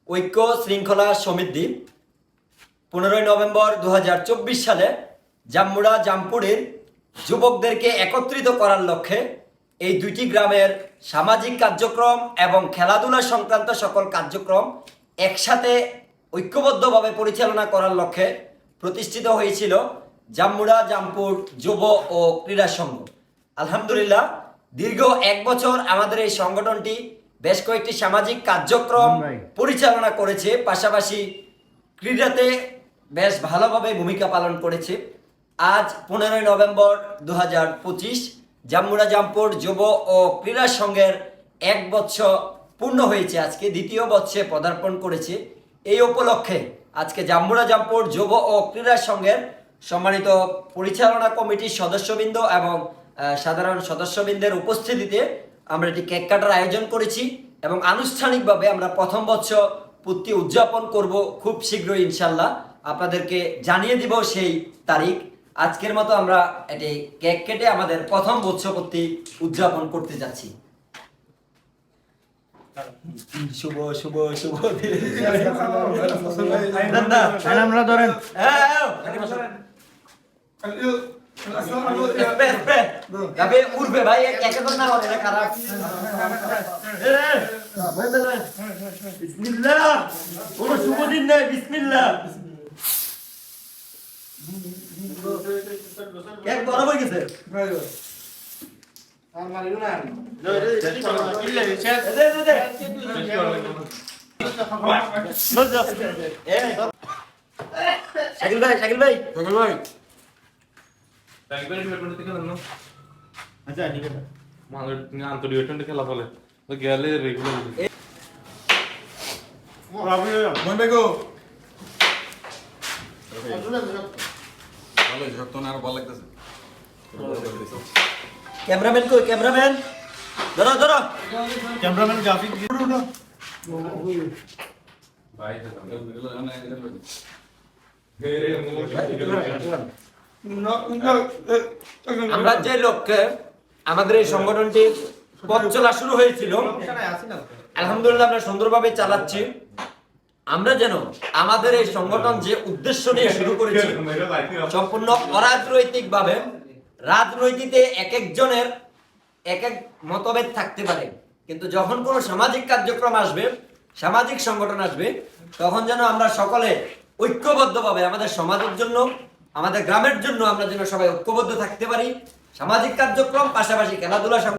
ঐক্য শৃঙ্খলা সমিতি 15 নভেম্বর 2024 সালে জাম্মুড়া জামপুরের যুবকদেরকে একত্রিত করার লক্ষ্যে এই দুইটি গ্রামের সামাজিক কার্যক্রম এবং খেলাধুলা সংক্রান্ত সকল কার্যক্রম একসাথে ঐক্যবদ্ধভাবে পরিচালনা করার লক্ষ্যে প্রতিষ্ঠিত হয়েছিল জাম্মুড়া জামপুর যুব ও ক্রীড়া সংঘ। আলহামদুলিল্লাহ, দীর্ঘ 1 বছর আমাদের এই সংগঠনটি বেশ কয়েকটি সামাজিক কার্যক্রম পরিচালনা করেছে, পাশাপাশি ক্রীড়াতে বেশ ভালোভাবে ভূমিকা পালন করেছে। আজ 15 নভেম্বর 2025 জাম্মুড়া জামপুর যুব ও ক্রীড়া সংঘের 1 বছর পূর্ণ হয়েছে, আজকে 2য় বর্ষে পদার্পণ করেছে। এই উপলক্ষে আজকে জাম্মুড়া জামপুর যুব ও ক্রীড়া সংঘের সম্মানিত পরিচালনা কমিটির সদস্যবৃন্দ এবং সাধারণ সদস্যবৃন্দের উপস্থিতিতে আমরা একটি কেক কাটার আয়োজন করেছি এবং আনুষ্ঠানিকভাবে আমরা প্রথম বর্ষ পূর্তি উদযাপন করব খুব শীঘ্রই ইনশাল্লাহ। আপনাদেরকে জানিয়ে দিব সেই তারিখ। আজকের মতো আমরা এটি কেক কেটে আমাদের প্রথম বর্ষপূর্তি উদযাপন করতে যাচ্ছি। শুভ শুভ শুভ আমরা ধরেন উঠবে ভাই, একে তো না হলে খারাপ। বিসমিল্লাহ, কোনো শুভ দিন নাই। বিসমিল্লাহ, কেক বড় হয়ে গেছে। শাকিল ভাই, শাকিল ভাই, শাকিল ভাই, আচ্ছা ঠিক আছে। আন্তরিক খেলা ফলে গেলে রেগুলার ক্যামেরাম্যান কই? ক্যামেরাম্যান ধরো ধরো, ক্যামেরাম্যান গ্রাফিক আমরা যে লক্ষ্যে আমাদের এই সংগঠনটি পথ চলা শুরু হয়েছিল, আলহামদুলিল্লাহ আমরা সুন্দরভাবে চালাচ্ছি। আমরা যেন আমাদের এই সংগঠন যে উদ্দেশ্য নিয়ে শুরু করেছি সম্পূর্ণ অরাজনৈতিক ভাবে, রাজনৈতিকে এক একজনের এক এক মতভেদ থাকতে পারে, কিন্তু যখন কোনো সামাজিক কার্যক্রম আসবে, সামাজিক সংগঠন আসবে, তখন যেন আমরা সকলে ঐক্যবদ্ধভাবে আমাদের সমাজের জন্য, আমাদের গ্রামের জন্য আমরা যেন সবাই ঐক্যবদ্ধ থাকতে পারি। সামাজিক কার্যক্রম পাশাপাশি খেলাধুলা